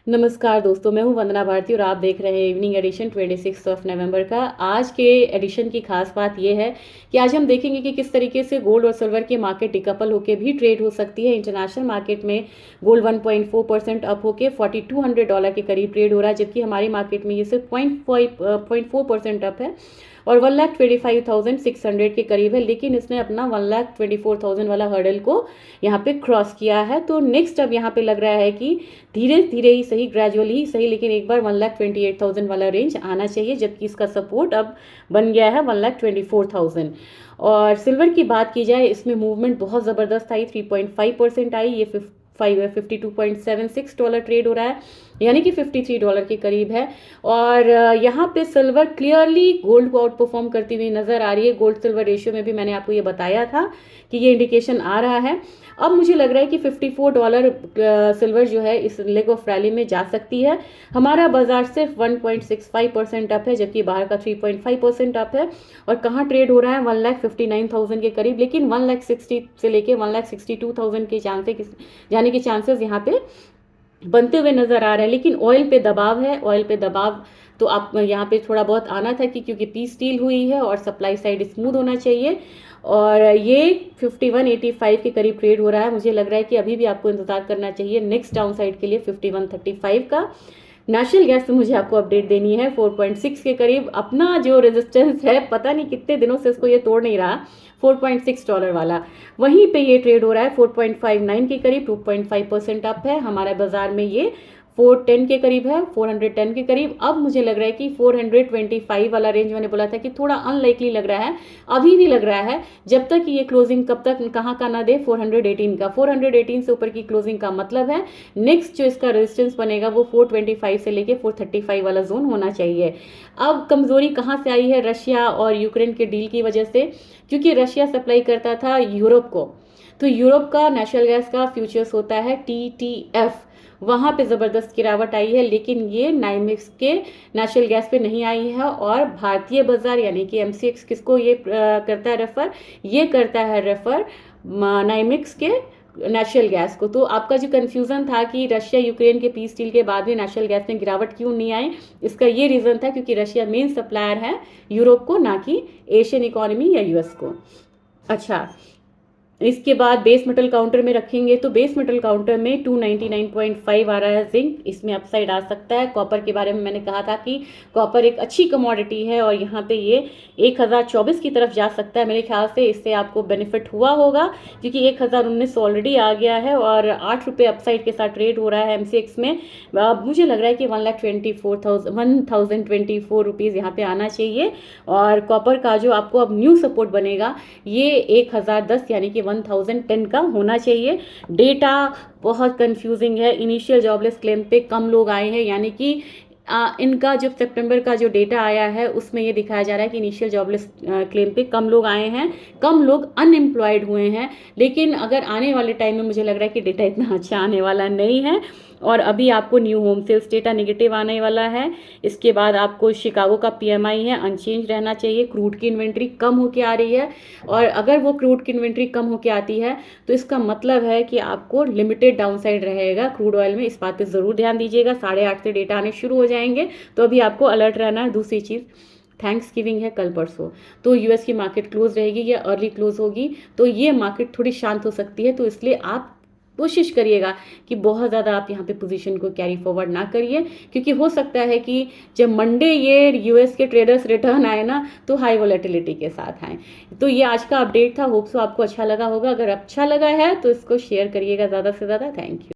नमस्कार दोस्तों, मैं हूं वंदना भारती और आप देख रहे हैं इवनिंग एडिशन 26 नवंबर का। आज के एडिशन की खास बात यह है कि आज हम देखेंगे कि किस तरीके से गोल्ड और सिल्वर की मार्केट डिकपल होकर भी ट्रेड हो सकती है। इंटरनेशनल मार्केट में गोल्ड 1.4% अप होकर $4200 के करीब ट्रेड हो रहा है, जबकि हमारी मार्केट में ये सिर्फ 0.4% अप है और 1,25,600 के करीब है। लेकिन इसने अपना 1,24,000 वाला हर्डल को यहाँ पे क्रॉस किया है। तो नेक्स्ट अब यहाँ पे लग रहा है कि धीरे धीरे ही सही, ग्रेजुअली ही सही, लेकिन एक बार 1,28,000 वाला रेंज आना चाहिए, जबकि इसका सपोर्ट अब बन गया है 1,24,000। और सिल्वर की बात की जाए, इसमें मूवमेंट बहुत ज़बरदस्त आई, 3.5% आई। ये $52.76 ट्रेड हो रहा है, यानी कि $53 के करीब है। और यहाँ पे सिल्वर क्लियरली गोल्ड को आउट परफॉर्म करती हुई नजर आ रही है। गोल्ड सिल्वर रेशियो में भी मैंने आपको ये बताया था कि ये इंडिकेशन आ रहा है। अब मुझे लग रहा है कि $54 सिल्वर जो है इस लेग ऑफ रैली में जा सकती है। हमारा बाजार सिर्फ 1.65% अप है, जबकि बाहर का 3.5% अप है। और कहाँ ट्रेड हो रहा है? 1,59,000 के करीब, लेकिन 1,60,000 से लेके 1,62,000 के चांसेस जाने के चांसेस यहाँ पे बनते हुए नजर आ रहा है। लेकिन ऑयल पे दबाव है, ऑयल पे दबाव तो आप यहाँ पे थोड़ा बहुत आना था कि क्योंकि पीस डील हुई है और सप्लाई साइड स्मूथ होना चाहिए। और ये 51.85 के करीब ट्रेड हो रहा है। मुझे लग रहा है कि अभी भी आपको इंतजार करना चाहिए नेक्स्ट डाउन साइड के लिए 51.35 का। नेशनल गैस से मुझे आपको अपडेट देनी है 4.6 के करीब। अपना जो रेजिस्टेंस है, पता नहीं कितने दिनों से इसको ये तोड़ नहीं रहा, $4.6 वाला, वहीं पे ये ट्रेड हो रहा है 4.59 के करीब, 2.5% अप है। हमारे बाजार में ये 410 के करीब है, 410 के करीब। अब मुझे लग रहा है कि 425 वाला रेंज मैंने बोला था कि थोड़ा अनलाइकली लग रहा है, अभी भी लग रहा है, जब तक कि ये क्लोजिंग कब तक कहाँ का ना दे, 418 का। 418 से ऊपर की क्लोजिंग का मतलब है नेक्स्ट जो इसका रेजिस्टेंस बनेगा वो 425 से लेके 435 वाला जोन होना चाहिए। अब कमजोरी कहाँ से आई है? रशिया और यूक्रेन के डील की वजह से, क्योंकि रशिया सप्लाई करता था यूरोप को, तो यूरोप का नेशनल गैस का फ्यूचर्स होता है TTF, वहाँ पे ज़बरदस्त गिरावट आई है। लेकिन ये नाइमिक्स के नेशनल गैस पे नहीं आई है। और भारतीय बाजार यानी कि MCX किसको ये करता है रेफर? ये करता है रेफर नाइमिक्स के नेशनल गैस को। तो आपका जो कंफ्यूजन था कि रशिया यूक्रेन के पीस डील के बाद भी नेशनल गैस में गिरावट क्यों नहीं आई, इसका ये रीज़न था क्योंकि रशिया मेन सप्लायर है यूरोप को, ना कि एशियन इकोनॉमी या US को। अच्छा, इसके बाद बेस मेटल काउंटर में रखेंगे तो बेस मेटल काउंटर में 299.5 आ रहा है जिंक, इसमें अपसाइड आ सकता है। कॉपर के बारे में मैंने कहा था कि कॉपर एक अच्छी कमोडिटी है और यहाँ पे ये 1024 की तरफ जा सकता है। मेरे ख्याल से इससे आपको बेनिफिट हुआ होगा, क्योंकि 1019 ऑलरेडी आ गया है और ₹8 अपसाइड के साथ ट्रेड हो रहा है MCX में। अब मुझे लग रहा है कि 1,24,000 रुपीज़ यहाँ पे आना चाहिए। और कॉपर का जो आपको अब न्यू सपोर्ट बनेगा ये 1010 यानी कि 1010 का होना चाहिए। डेटा बहुत कंफ्यूजिंग है। इनिशियल जॉबलेस क्लेम पे कम लोग आए हैं, यानी कि इनका जो सितंबर का जो डेटा आया है उसमें ये दिखाया जा रहा है कि इनिशियल जॉबलेस क्लेम पे कम लोग आए हैं, कम लोग अनएम्प्लॉयड हुए हैं। लेकिन अगर आने वाले टाइम में मुझे लग रहा है कि डेटा इतना अच्छा आने वाला नहीं है। और अभी आपको new home sales data negative आने वाला है। इसके बाद आपको शिकागो का PMI है, अनचेंज रहना चाहिए। क्रूड की इन्वेंट्री कम होके आ रही है, और अगर वो क्रूड की इन्वेंट्री कम होके आती है तो इसका मतलब है कि आपको लिमिटेड डाउनसाइड रहेगा क्रूड ऑयल में। इस बात पे ज़रूर ध्यान दीजिएगा। 8:30 से डेटा आने शुरू हो जाएंगे, तो अभी आपको अलर्ट रहना है। दूसरी चीज़, थैंक्स गिविंग है कल परसों, तो US की मार्केट क्लोज रहेगी या अर्ली क्लोज होगी, तो ये मार्केट थोड़ी शांत हो सकती है। तो इसलिए आप कोशिश करिएगा कि बहुत ज़्यादा आप यहाँ पे पोजीशन को कैरी फॉरवर्ड ना करिए, क्योंकि हो सकता है कि जब मंडे ये US के ट्रेडर्स रिटर्न आए ना तो हाई वोलेटिलिटी के साथ आए। तो ये आज का अपडेट था, होप सो आपको अच्छा लगा होगा। अगर अच्छा लगा है तो इसको शेयर करिएगा ज़्यादा से ज़्यादा। Thank you.